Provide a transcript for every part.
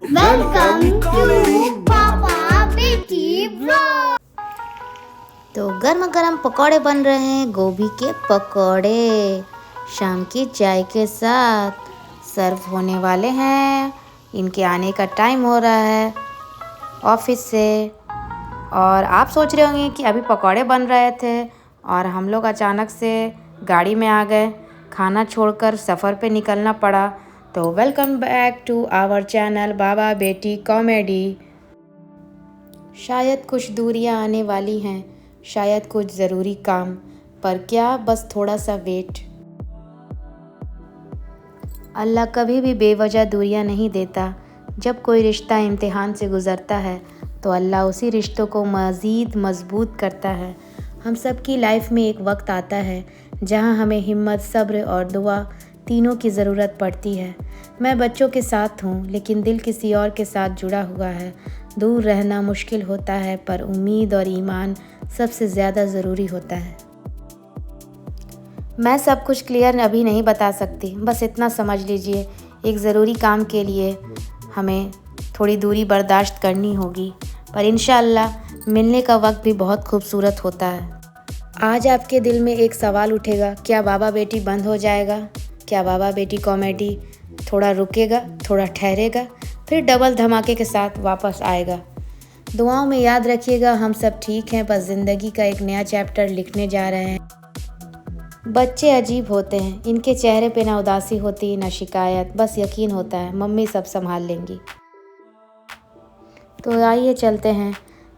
Welcome to पापा बेटी blog. तो गर्मा गर्म पकौड़े बन रहे हैं, गोभी के पकौड़े शाम की चाय के साथ सर्व होने वाले हैं। इनके आने का टाइम हो रहा है ऑफिस से। और आप सोच रहे होंगे कि अभी पकौड़े बन रहे थे और हम लोग अचानक से गाड़ी में आ गए, खाना छोड़कर सफ़र पे निकलना पड़ा। तो welcome back to our channel Baba Beti comedy. शायद कुछ दूरियां आने वाली हैं, शायद कुछ ज़रूरी काम, पर क्या बस थोड़ा सा वेट। अल्लाह कभी भी बेवजह दूरियां नहीं देता। जब कोई रिश्ता इम्तिहान से गुज़रता है तो अल्लाह उसी रिश्तों को मज़ीद मज़बूत करता है। हम सब की लाइफ में एक वक्त आता है जहां हमें हिम्मत, सब्र और दुआ तीनों की ज़रूरत पड़ती है। मैं बच्चों के साथ हूँ, लेकिन दिल किसी और के साथ जुड़ा हुआ है। दूर रहना मुश्किल होता है, पर उम्मीद और ईमान सबसे ज़्यादा ज़रूरी होता है। मैं सब कुछ क्लियर अभी नहीं बता सकती, बस इतना समझ लीजिए, एक ज़रूरी काम के लिए हमें थोड़ी दूरी बर्दाश्त करनी होगी, पर इंशाअल्लाह मिलने का वक्त भी बहुत खूबसूरत होता है। आज आपके दिल में एक सवाल उठेगा, क्या बाबा बेटी बंद हो जाएगा? क्या बाबा बेटी कॉमेडी थोड़ा रुकेगा, थोड़ा ठहरेगा, फिर डबल धमाके के साथ वापस आएगा? दुआओं में याद रखिएगा, हम सब ठीक हैं, बस ज़िंदगी का एक नया चैप्टर लिखने जा रहे हैं। बच्चे अजीब होते हैं, इनके चेहरे पे ना उदासी होती ना शिकायत, बस यकीन होता है मम्मी सब संभाल लेंगी। तो आइए चलते हैं,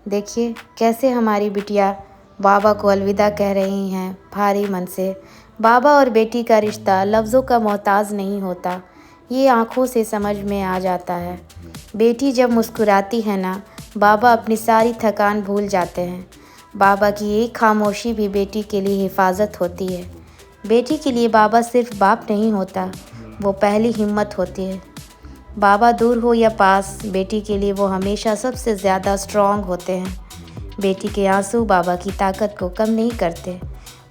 देखिए कैसे हमारी बिटिया बाबा को अलविदा कह रही हैं भारी मन से। बाबा और बेटी का रिश्ता लफ्ज़ों का मोहताज नहीं होता, ये आँखों से समझ में आ जाता है। बेटी जब मुस्कुराती है ना, बाबा अपनी सारी थकान भूल जाते हैं। बाबा की एक खामोशी भी बेटी के लिए हिफाजत होती है। बेटी के लिए बाबा सिर्फ बाप नहीं होता, वो पहली हिम्मत होती है। बाबा दूर हो या पास, बेटी के लिए वो हमेशा सबसे ज़्यादा स्ट्रॉन्ग होते हैं। बेटी के आंसू बाबा की ताकत को कम नहीं करते,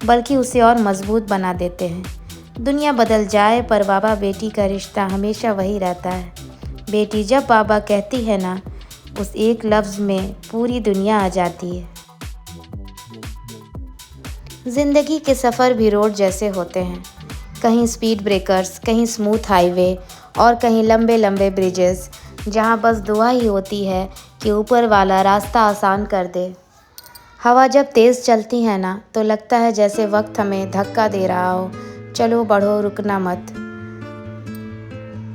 बल्कि उसे और मजबूत बना देते हैं। दुनिया बदल जाए पर बाबा बेटी का रिश्ता हमेशा वही रहता है। बेटी जब बाबा कहती है ना, उस एक लफ्ज़ में पूरी दुनिया आ जाती है। ज़िंदगी के सफ़र भी रोड जैसे होते हैं, कहीं स्पीड ब्रेकर्स, कहीं स्मूथ हाईवे और कहीं लंबे लंबे ब्रिजेस, जहां बस दुआ ही होती है कि ऊपर वाला रास्ता आसान कर दे। हवा जब तेज़ चलती है ना, तो लगता है जैसे वक्त हमें धक्का दे रहा हो, चलो बढ़ो, रुकना मत।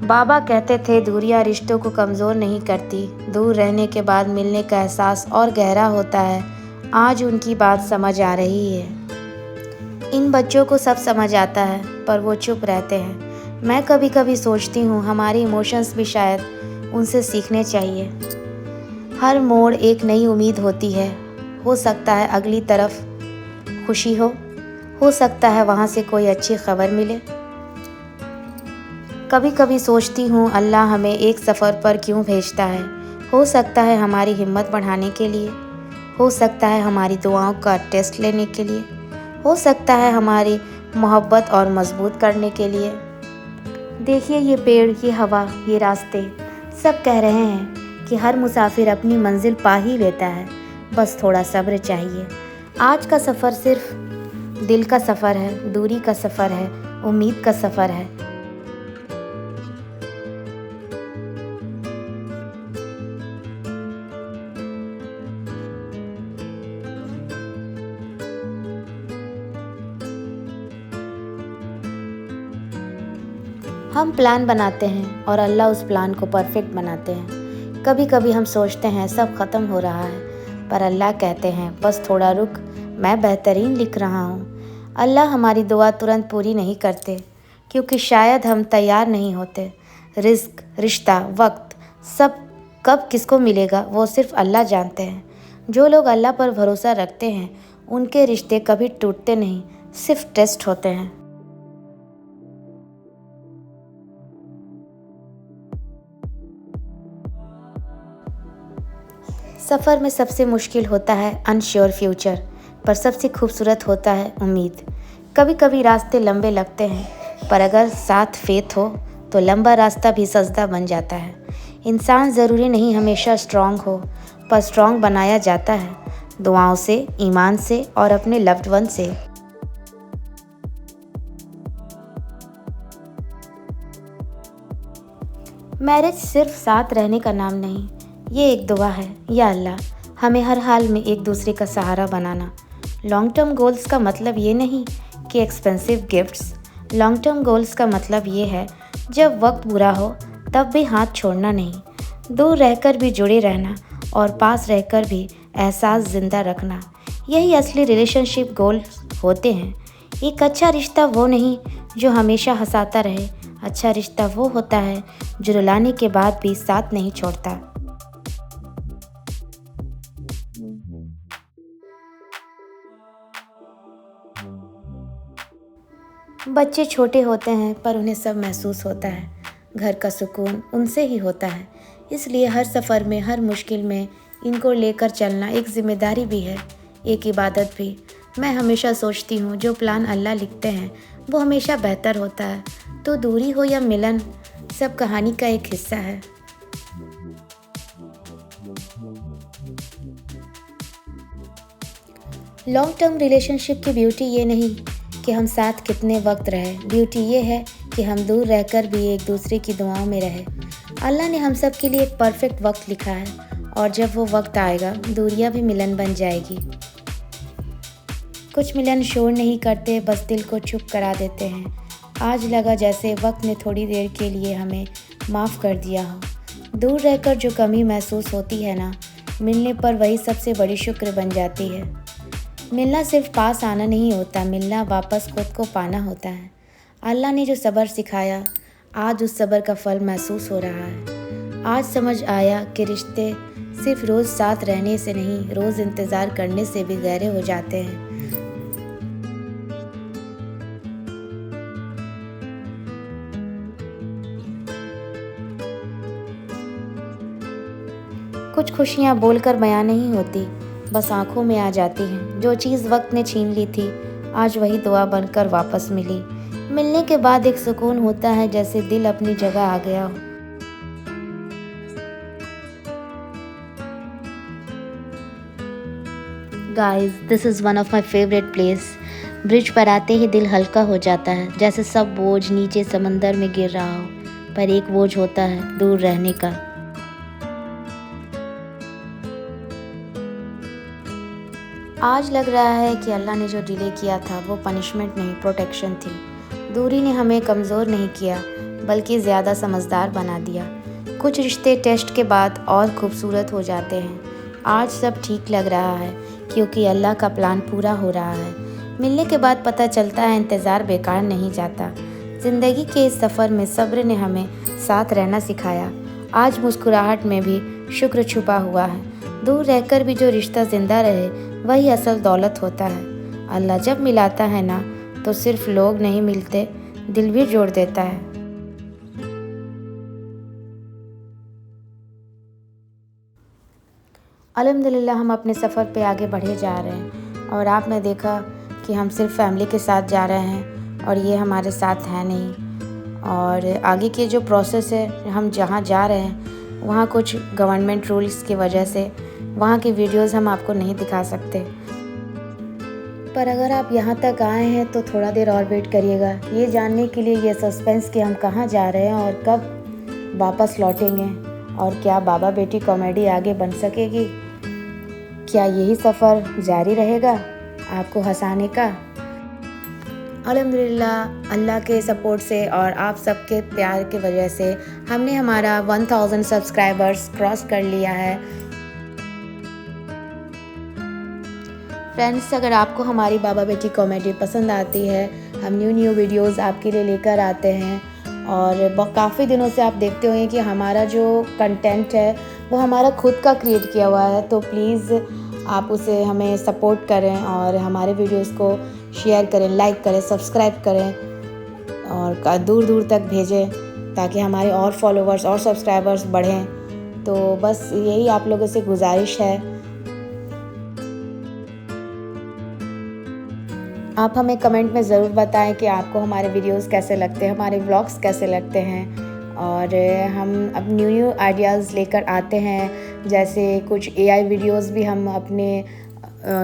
बाबा कहते थे दूरियां रिश्तों को कमज़ोर नहीं करती, दूर रहने के बाद मिलने का एहसास और गहरा होता है। आज उनकी बात समझ आ रही है। इन बच्चों को सब समझ आता है, पर वो चुप रहते हैं। मैं कभी कभी सोचती हूँ हमारे इमोशंस भी शायद उनसे सीखने चाहिए। हर मोड़ एक नई उम्मीद होती है। हो सकता है अगली तरफ खुशी हो सकता है वहाँ से कोई अच्छी खबर मिले। कभी कभी सोचती हूँ अल्लाह हमें एक सफ़र पर क्यों भेजता है। हो सकता है हमारी हिम्मत बढ़ाने के लिए, हो सकता है हमारी दुआओं का टेस्ट लेने के लिए, हो सकता है हमारी मोहब्बत और मजबूत करने के लिए। देखिए ये पेड़, ये हवा, ये रास्ते, सब कह रहे हैं कि हर मुसाफिर अपनी मंजिल पा ही लेता है, बस थोड़ा सब्र चाहिए। आज का सफ़र सिर्फ दिल का सफ़र है, दूरी का सफ़र है, उम्मीद का सफ़र है। हम प्लान बनाते हैं और अल्लाह उस प्लान को परफेक्ट बनाते हैं। कभी कभी हम सोचते हैं सब ख़त्म हो रहा है, पर अल्लाह कहते हैं बस थोड़ा रुक, मैं बेहतरीन लिख रहा हूँ। अल्लाह हमारी दुआ तुरंत पूरी नहीं करते, क्योंकि शायद हम तैयार नहीं होते। रिज़्क, रिश्ता, वक्त, सब कब किसको मिलेगा वो सिर्फ अल्लाह जानते हैं। जो लोग अल्लाह पर भरोसा रखते हैं उनके रिश्ते कभी टूटते नहीं, सिर्फ टेस्ट होते हैं। सफ़र में सबसे मुश्किल होता है अनश्योर फ्यूचर, पर सबसे खूबसूरत होता है उम्मीद। कभी कभी रास्ते लंबे लगते हैं, पर अगर साथ फेथ हो तो लंबा रास्ता भी सजदा बन जाता है। इंसान ज़रूरी नहीं हमेशा स्ट्रांग हो, पर स्ट्रांग बनाया जाता है दुआओं से, ईमान से और अपने लव्ड वन से। मैरिज सिर्फ साथ रहने का नाम नहीं, ये एक दुआ है, या अल्लाह हमें हर हाल में एक दूसरे का सहारा बनाना। लॉन्ग टर्म गोल्स का मतलब ये नहीं कि expensive gifts. Long term goals का मतलब ये है जब वक्त बुरा हो तब भी हाथ छोड़ना नहीं, दूर रहकर भी जुड़े रहना और पास रहकर भी एहसास ज़िंदा रखना। यही असली रिलेशनशिप गोल्स होते हैं। एक अच्छा रिश्ता वो नहीं जो हमेशा हंसाता रहे, अच्छा रिश्ता वो होता है जो रुलाने के बाद भी साथ नहीं छोड़ता। बच्चे छोटे होते हैं पर उन्हें सब महसूस होता है। घर का सुकून उनसे ही होता है, इसलिए हर सफ़र में, हर मुश्किल में इनको लेकर चलना एक ज़िम्मेदारी भी है, एक इबादत भी। मैं हमेशा सोचती हूँ जो प्लान अल्लाह लिखते हैं वो हमेशा बेहतर होता है, तो दूरी हो या मिलन, सब कहानी का एक हिस्सा है। लॉन्ग टर्म रिलेशनशिप की ब्यूटी ये नहीं कि हम साथ कितने वक्त रहे, ब्यूटी ये है कि हम दूर रहकर भी एक दूसरे की दुआओं में रहे। अल्लाह ने हम सब के लिए एक परफेक्ट वक्त लिखा है और जब वो वक्त आएगा दूरियां भी मिलन बन जाएगी। कुछ मिलन शोर नहीं करते, बस दिल को चुप करा देते हैं। आज लगा जैसे वक्त ने थोड़ी देर के लिए हमें माफ़ कर दिया हो। दूर रहकर जो कमी महसूस होती है ना, मिलने पर वही सबसे बड़ी शुक्र बन जाती है। मिलना सिर्फ पास आना नहीं होता, मिलना वापस खुद को पाना होता है। अल्लाह ने जो सब्र सिखाया, आज उस सब्र का फल महसूस हो रहा है। आज समझ आया कि रिश्ते सिर्फ रोज़ साथ रहने से नहीं, रोज़ इंतज़ार करने से भी गहरे हो जाते हैं। कुछ खुशियाँ बोलकर बयां नहीं होती, बस आंखों में आ जाती हैं। जो चीज़ वक्त ने छीन ली थी, आज वही दुआ बनकर वापस मिली। मिलने के बाद एक सुकून होता है, जैसे दिल अपनी जगह आ गया हो। Guys, this is one of my favourite place. Bridge पर आते ही दिल हल्का हो जाता है, जैसे सब बोझ नीचे समंदर में गिर रहा हो, पर एक बोझ होता है दूर रहने का। आज लग रहा है कि अल्लाह ने जो डिले किया था वो पनिशमेंट नहीं, प्रोटेक्शन थी। दूरी ने हमें कमज़ोर नहीं किया, बल्कि ज़्यादा समझदार बना दिया। कुछ रिश्ते टेस्ट के बाद और खूबसूरत हो जाते हैं। आज सब ठीक लग रहा है क्योंकि अल्लाह का प्लान पूरा हो रहा है। मिलने के बाद पता चलता है इंतज़ार बेकार नहीं जाता। ज़िंदगी के इस सफ़र में सब्र ने हमें साथ रहना सिखाया। आज मुस्कुराहट में भी शुक्र छुपा हुआ है। दूर रहकर भी जो रिश्ता ज़िंदा रहे वही असल दौलत होता है। अल्लाह जब मिलाता है ना, तो सिर्फ लोग नहीं मिलते, दिल भी जोड़ देता है। अल्हम्दुलिल्लाह हम अपने सफ़र पे आगे बढ़े जा रहे हैं और आपने देखा कि हम सिर्फ फैमिली के साथ जा रहे हैं और ये हमारे साथ है नहीं। और आगे के जो प्रोसेस है, हम जहाँ जा रहे हैं वहाँ कुछ गवर्नमेंट रूल्स की वजह से वहाँ की वीडियोस हम आपको नहीं दिखा सकते। पर अगर आप यहाँ तक आए हैं तो थोड़ा देर और वेट करिएगा, ये जानने के लिए, ये सस्पेंस कि हम कहाँ जा रहे हैं और कब वापस लौटेंगे और क्या बाबा बेटी कॉमेडी आगे बन सकेगी। क्या यही सफ़र जारी रहेगा आपको हंसाने का। अल्हम्दुलिल्लाह अल्लाह के सपोर्ट से और आप सबके प्यार की वजह से हमने हमारा 1000 सब्सक्राइबर्स क्रॉस कर लिया है। फ्रेंड्स, अगर आपको हमारी बाबा बेटी कॉमेडी पसंद आती है, हम न्यू वीडियोस आपके लिए लेकर आते हैं और काफ़ी दिनों से आप देखते होंगे कि हमारा जो कंटेंट है वो हमारा खुद का क्रिएट किया हुआ है, तो प्लीज़ आप उसे हमें सपोर्ट करें और हमारे वीडियोस को शेयर करें, लाइक करें, सब्सक्राइब करें और दूर दूर तक भेजें ताकि हमारे और फॉलोवर्स और सब्सक्राइबर्स बढ़ें। तो बस यही आप लोगों से गुजारिश है। आप हमें कमेंट में ज़रूर बताएं कि आपको हमारे वीडियोस कैसे लगते हैं, हमारे व्लॉग्स कैसे लगते हैं और हम अब न्यू आइडियाज़ लेकर आते हैं। जैसे कुछ एआई वीडियोस भी हम अपने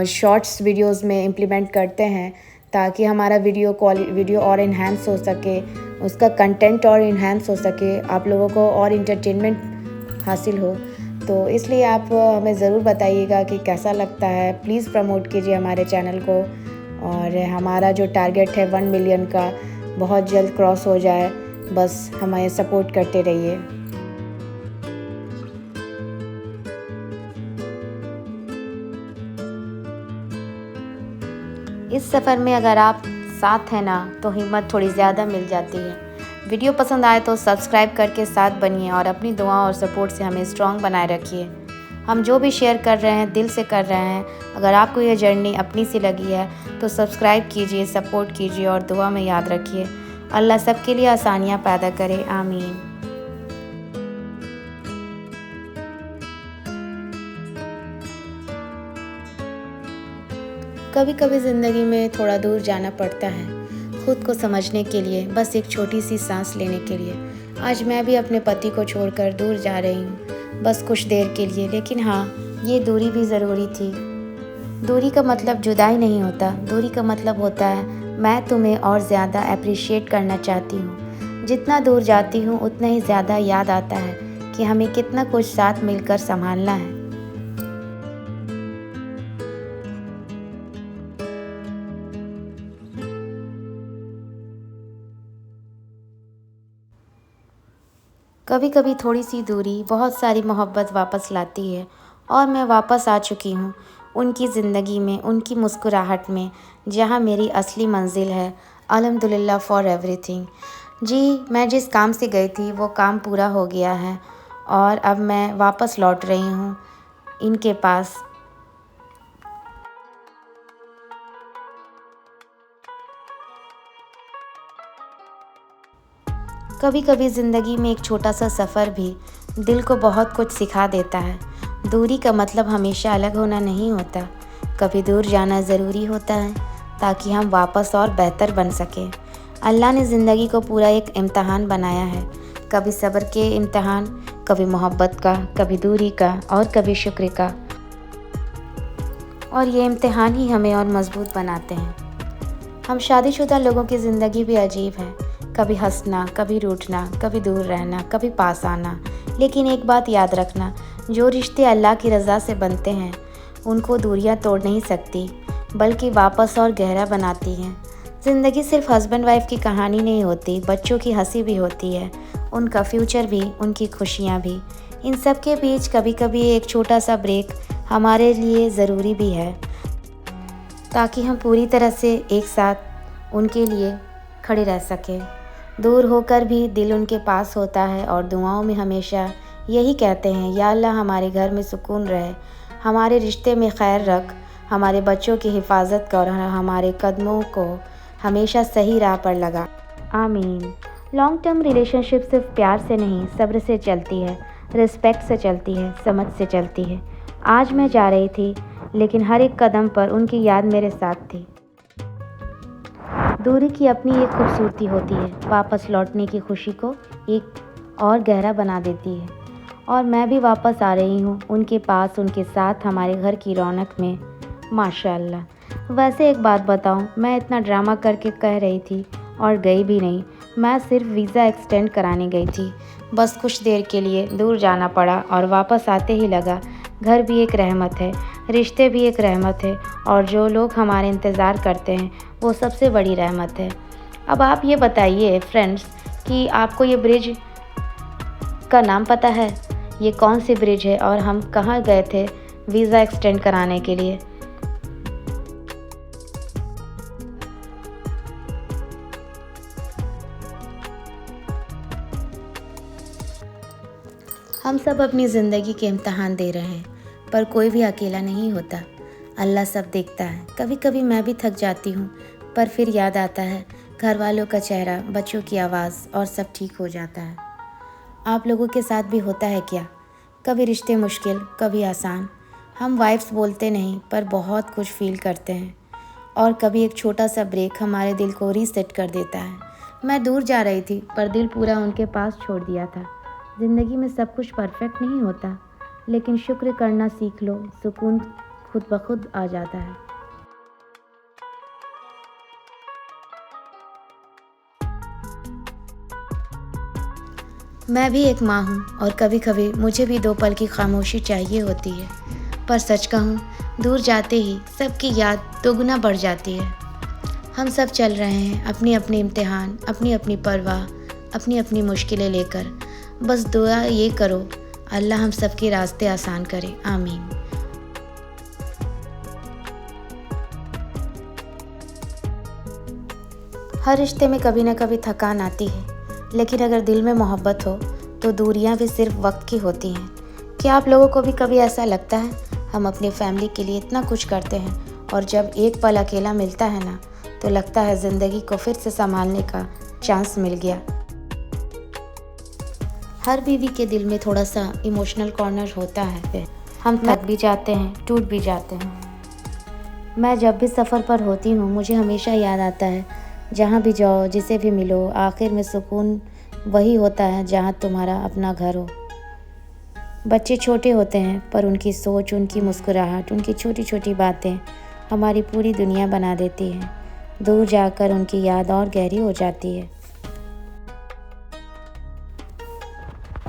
शॉर्ट्स वीडियोस में इम्प्लीमेंट करते हैं, ताकि हमारा वीडियो और इन्हांस हो सके, उसका कंटेंट और इन्हांस हो सके, आप लोगों को और इंटरटेनमेंट हासिल हो। तो इसलिए आप हमें ज़रूर बताइएगा कि कैसा लगता है। प्लीज़ प्रमोट कीजिए हमारे चैनल को, और हमारा जो टारगेट है 1 मिलियन का बहुत जल्द क्रॉस हो जाए। बस हमें सपोर्ट करते रहिए। इस सफ़र में अगर आप साथ हैं ना, तो हिम्मत थोड़ी ज़्यादा मिल जाती है। वीडियो पसंद आए तो सब्सक्राइब करके साथ बनिए और अपनी दुआ और सपोर्ट से हमें स्ट्रॉन्ग बनाए रखिए। हम जो भी शेयर कर रहे हैं दिल से कर रहे हैं। अगर आपको यह जर्नी अपनी सी लगी है तो सब्सक्राइब कीजिए, सपोर्ट कीजिए और दुआ में याद रखिए। अल्लाह सबके लिए आसानियाँ पैदा करे, आमीन। कभी कभी ज़िंदगी में थोड़ा दूर जाना पड़ता है, खुद को समझने के लिए, बस एक छोटी सी सांस लेने के लिए। आज मैं भी अपने पति को छोड़कर दूर जा रही हूँ, बस कुछ देर के लिए। लेकिन हाँ, ये दूरी भी ज़रूरी थी। दूरी का मतलब जुदाई नहीं होता, दूरी का मतलब होता है मैं तुम्हें और ज़्यादा अप्रिशिएट करना चाहती हूँ। जितना दूर जाती हूँ उतना ही ज़्यादा याद आता है कि हमें कितना कुछ साथ मिलकर संभालना है। कभी कभी थोड़ी सी दूरी बहुत सारी मोहब्बत वापस लाती है, और मैं वापस आ चुकी हूँ उनकी ज़िंदगी में, उनकी मुस्कुराहट में, जहाँ मेरी असली मंजिल है। अल्हम्दुलिल्लाह फॉर एवरीथिंग। जी, मैं जिस काम से गई थी वो काम पूरा हो गया है, और अब मैं वापस लौट रही हूँ इनके पास। कभी कभी ज़िंदगी में एक छोटा सा सफ़र भी दिल को बहुत कुछ सिखा देता है। दूरी का मतलब हमेशा अलग होना नहीं होता, कभी दूर जाना ज़रूरी होता है ताकि हम वापस और बेहतर बन सकें। अल्लाह ने ज़िंदगी को पूरा एक इम्तहान बनाया है, कभी सब्र के इम्तहान, कभी मोहब्बत का, कभी दूरी का और कभी शुक्र का। और ये इम्तहान ही हमें और मजबूत बनाते हैं। हम शादीशुदा लोगों की ज़िंदगी भी अजीब है, कभी हंसना, कभी रूठना, कभी दूर रहना, कभी पास आना। लेकिन एक बात याद रखना, जो रिश्ते अल्लाह की रज़ा से बनते हैं उनको दूरियां तोड़ नहीं सकती, बल्कि वापस और गहरा बनाती हैं। ज़िंदगी सिर्फ हस्बैंड वाइफ की कहानी नहीं होती, बच्चों की हंसी भी होती है, उनका फ्यूचर भी, उनकी खुशियाँ भी। इन सब के बीच कभी कभी एक छोटा सा ब्रेक हमारे लिए ज़रूरी भी है, ताकि हम पूरी तरह से एक साथ उनके लिए खड़े रह सकें। दूर होकर भी दिल उनके पास होता है, और दुआओं में हमेशा यही कहते हैं, या अल्लाह हमारे घर में सुकून रहे, हमारे रिश्ते में खैर रख, हमारे बच्चों की हिफाजत कर, और हमारे कदमों को हमेशा सही राह पर लगा, आमीन। लॉन्ग टर्म रिलेशनशिप सिर्फ प्यार से नहीं, सब्र से चलती है, रिस्पेक्ट से चलती है, समझ से चलती है। आज मैं जा रही थी, लेकिन हर एक कदम पर उनकी याद मेरे साथ थी। दूरी की अपनी एक खूबसूरती होती है, वापस लौटने की खुशी को एक और गहरा बना देती है। और मैं भी वापस आ रही हूँ उनके पास, उनके साथ, हमारे घर की रौनक में, माशाअल्लाह। वैसे एक बात बताऊँ, मैं इतना ड्रामा करके कह रही थी और गई भी नहीं। मैं सिर्फ वीज़ा एक्सटेंड कराने गई थी, बस कुछ देर के लिए दूर जाना पड़ा, और वापस आते ही लगा घर भी एक रहमत है, रिश्ते भी एक रहमत है, और जो लोग हमारे इंतज़ार करते हैं वो सबसे बड़ी रहमत है। अब आप ये बताइए फ्रेंड्स कि आपको ये ब्रिज का नाम पता है? ये कौन सी ब्रिज है और हम कहाँ गए थे वीज़ा एक्सटेंड कराने के लिए? हम सब अपनी ज़िंदगी के इम्तहान दे रहे हैं, पर कोई भी अकेला नहीं होता, अल्लाह सब देखता है। कभी कभी मैं भी थक जाती हूँ, पर फिर याद आता है घर वालों का चेहरा, बच्चों की आवाज़, और सब ठीक हो जाता है। आप लोगों के साथ भी होता है क्या? कभी रिश्ते मुश्किल, कभी आसान। हम वाइफ्स बोलते नहीं, पर बहुत कुछ फील करते हैं। और कभी एक छोटा सा ब्रेक हमारे दिल को रीसेट कर देता है। मैं दूर जा रही थी पर दिल पूरा उनके पास छोड़ दिया था। ज़िंदगी में सब कुछ परफेक्ट नहीं होता, लेकिन शुक्र करना सीख लो, सुकून खुद ब खुद आ जाता है। मैं भी एक माँ हूँ और कभी कभी मुझे भी 2 पल की खामोशी चाहिए होती है। पर सच कहूँ, दूर जाते ही सबकी याद दोगुना बढ़ जाती है। हम सब चल रहे हैं अपनी अपनी इम्तिहान, अपनी अपनी परवाह, अपनी अपनी मुश्किलें लेकर। बस दुआ ये करो, अल्लाह हम सबके रास्ते आसान करे, आमीन। हर रिश्ते में कभी न कभी थकान आती है, लेकिन अगर दिल में मोहब्बत हो तो दूरियां भी सिर्फ वक्त की होती हैं। क्या आप लोगों को भी कभी ऐसा लगता है, हम अपनी फैमिली के लिए इतना कुछ करते हैं और जब एक पल अकेला मिलता है ना, तो लगता है ज़िंदगी को फिर से संभालने का चांस मिल गया। हर बीवी के दिल में थोड़ा सा इमोशनल कॉर्नर होता है। हम थक भी जाते हैं, टूट भी जाते हैं। मैं जब भी सफ़र पर होती हूँ, मुझे हमेशा याद आता है, जहाँ भी जाओ, जिसे भी मिलो, आखिर में सुकून वही होता है जहाँ तुम्हारा अपना घर हो। बच्चे छोटे होते हैं पर उनकी सोच, उनकी मुस्कुराहट, उनकी छोटी छोटी बातें हमारी पूरी दुनिया बना देती हैं। दूर जाकर उनकी याद और गहरी हो जाती है।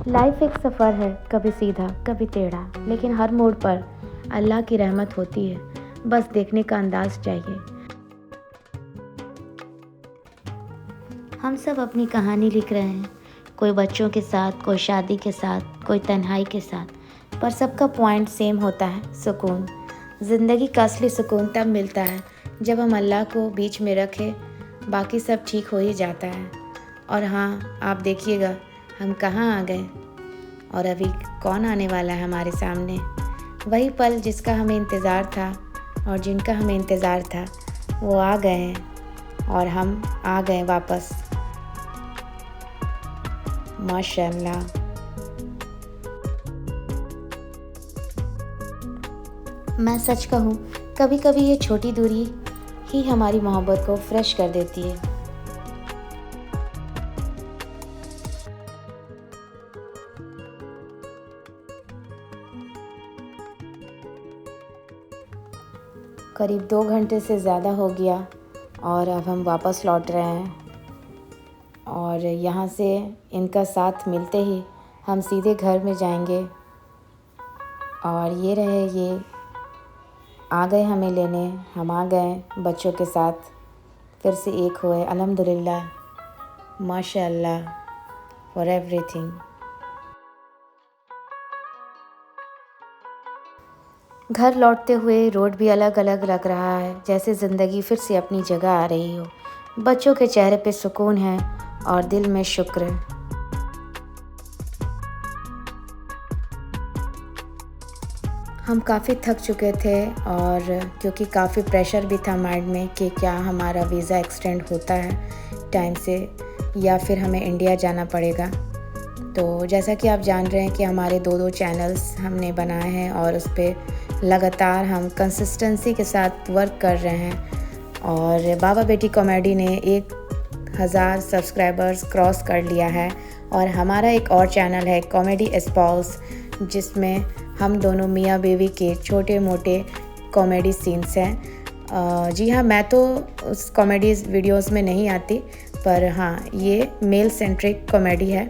लाइफ एक सफ़र है, कभी सीधा कभी टेढ़ा, लेकिन हर मोड़ पर अल्लाह की रहमत होती है। बस देखने का अंदाज चाहिए। हम सब अपनी कहानी लिख रहे हैं, कोई बच्चों के साथ, कोई शादी के साथ, कोई तन्हाई के साथ, पर सबका पॉइंट सेम होता है, सुकून। ज़िंदगी का असली सुकून तब मिलता है जब हम अल्लाह को बीच में रखें, बाकी सब ठीक हो ही जाता है। और हाँ, आप देखिएगा हम कहाँ आ गए और अभी कौन आने वाला है हमारे सामने। वही पल जिसका हमें इंतज़ार था और जिनका हमें इंतज़ार था, वो आ गए हैं और हम आ गए वापस। माशाअल्लाह। मैं सच कहूँ, कभी कभी ये छोटी दूरी ही हमारी मोहब्बत को फ्रेश कर देती है। करीब 2 घंटे से ज़्यादा हो गया और अब हम वापस लौट रहे हैं और यहाँ से इनका साथ मिलते ही हम सीधे घर में जाएंगे। और ये रहे, ये आ गए हमें लेने, हम आ गए बच्चों के साथ, फिर से एक हुए। अल्हम्दुलिल्लाह, माशाअल्लाह फॉर एवरीथिंग। घर लौटते हुए रोड भी अलग अलग लग रहा है, जैसे ज़िंदगी फिर से अपनी जगह आ रही हो। बच्चों के चेहरे पे सुकून है और दिल में शुक्र। हम काफ़ी थक चुके थे और क्योंकि काफ़ी प्रेशर भी था माइंड में कि क्या हमारा वीज़ा एक्सटेंड होता है टाइम से या फिर हमें इंडिया जाना पड़ेगा। तो जैसा कि आप जान रहे हैं कि हमारे 2 चैनल्स हमने बनाए हैं और उस पर लगातार हम कंसिस्टेंसी के साथ वर्क कर रहे हैं और बाबा बेटी कॉमेडी ने 1000 सब्सक्राइबर्स क्रॉस कर लिया है। और हमारा एक और चैनल है कॉमेडी एस्पाउस, जिसमें हम दोनों मियाँ बीवी के छोटे मोटे कॉमेडी सीन्स हैं। जी हाँ, मैं तो उस कॉमेडी वीडियोस में नहीं आती, पर हाँ, ये मेल सेंट्रिक कॉमेडी है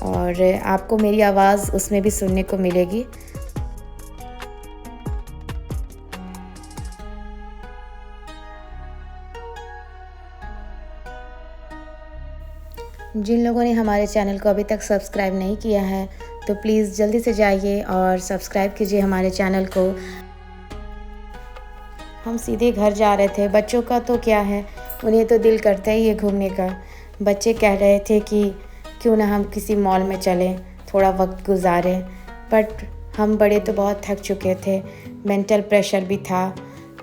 और आपको मेरी आवाज़ उसमें भी सुनने को मिलेगी। जिन लोगों ने हमारे चैनल को अभी तक सब्सक्राइब नहीं किया है, तो प्लीज़ जल्दी से जाइए और सब्सक्राइब कीजिए हमारे चैनल को। हम सीधे घर जा रहे थे। बच्चों का तो क्या है, उन्हें तो दिल करता ही है घूमने का। बच्चे कह रहे थे कि क्यों ना हम किसी मॉल में चलें, थोड़ा वक्त गुजारें, बट हम बड़े तो बहुत थक चुके थे। मेंटल प्रेशर भी था,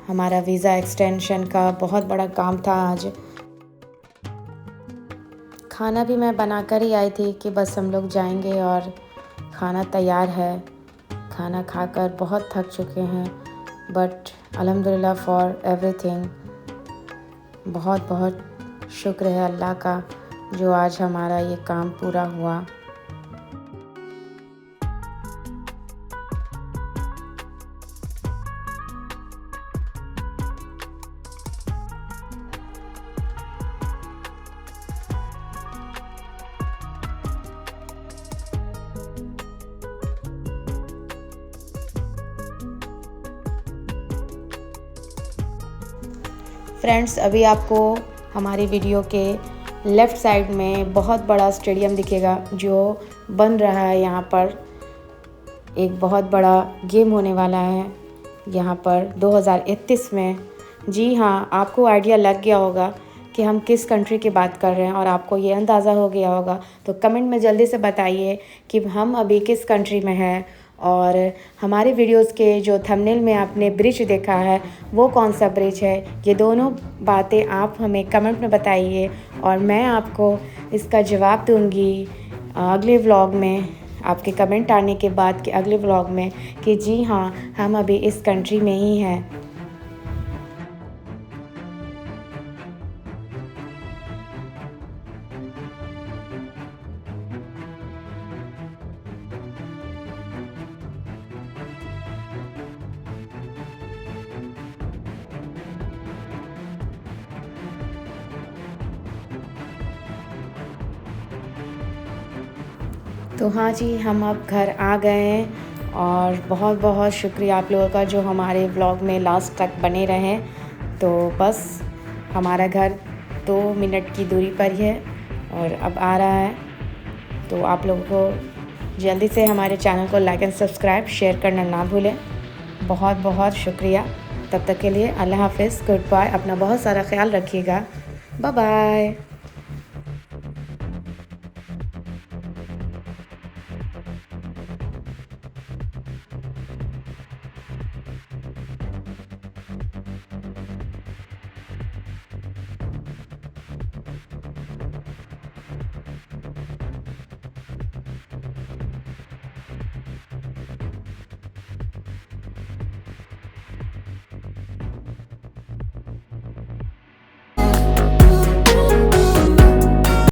हमारा वीज़ा एक्सटेंशन का बहुत बड़ा काम था आज। खाना भी मैं बनाकर ही आई थी कि बस हम लोग जाएंगे और खाना तैयार है। खाना खाकर बहुत थक चुके हैं, बट अल्हम्दुलिल्लाह फॉर एवरीथिंग। बहुत बहुत शुक्र है अल्लाह का। जो आज हमारा ये काम पूरा हुआ। फ्रेंड्स, अभी आपको हमारी वीडियो के लेफ़्ट साइड में बहुत बड़ा स्टेडियम दिखेगा जो बन रहा है। यहाँ पर एक बहुत बड़ा गेम होने वाला है यहाँ पर 2031 में। जी हाँ, आपको आइडिया लग गया होगा कि हम किस कंट्री की बात कर रहे हैं और आपको ये अंदाज़ा हो गया होगा। तो कमेंट में जल्दी से बताइए कि हम अभी किस कंट्री में हैं और हमारे वीडियोस के जो थंबनेल में आपने ब्रिज देखा है वो कौन सा ब्रिज है। ये दोनों बातें आप हमें कमेंट में बताइए और मैं आपको इसका जवाब दूंगी अगले व्लॉग में, आपके कमेंट आने के बाद के अगले व्लॉग में कि जी हाँ, हम अभी इस कंट्री में ही हैं। तो हाँ जी, हम अब घर आ गए हैं और बहुत बहुत शुक्रिया आप लोगों का जो हमारे व्लॉग में लास्ट तक बने रहें। तो बस हमारा घर 2 मिनट की दूरी पर ही है और अब आ रहा है। तो आप लोगों को जल्दी से हमारे चैनल को लाइक एंड सब्सक्राइब शेयर करना ना भूलें। बहुत बहुत शुक्रिया। तब तक के लिए अल्लाह हाफ़िज़, गुड बाय। अपना बहुत सारा ख्याल रखिएगा। Bye bye.